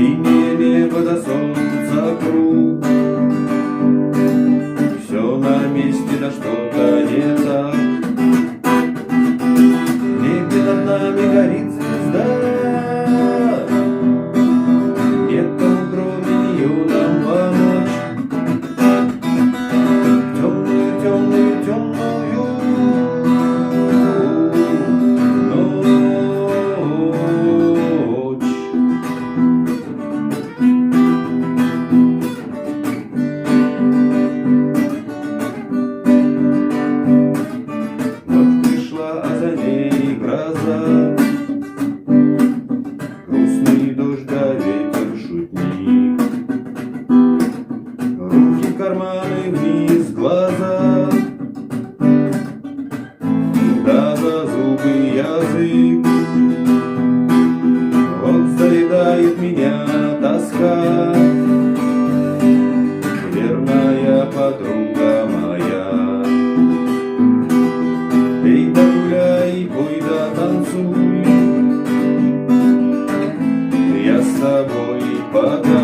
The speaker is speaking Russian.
Синее небо до солнца круг. Все на месте, да что-то не так. В небе над нами горит звезда. Некому кроме нее нам помочь. Темную, темную, темную ночь. Ночь пришла, а за ней гроза. Грустный дождь да ветер шутник. Руки, карманы, вниз глаза. Да за зубы язык. Вот заедает меня тоска. Верная подруга моя. Пей да гуляй, пой да танцуй. Я с тобой пока.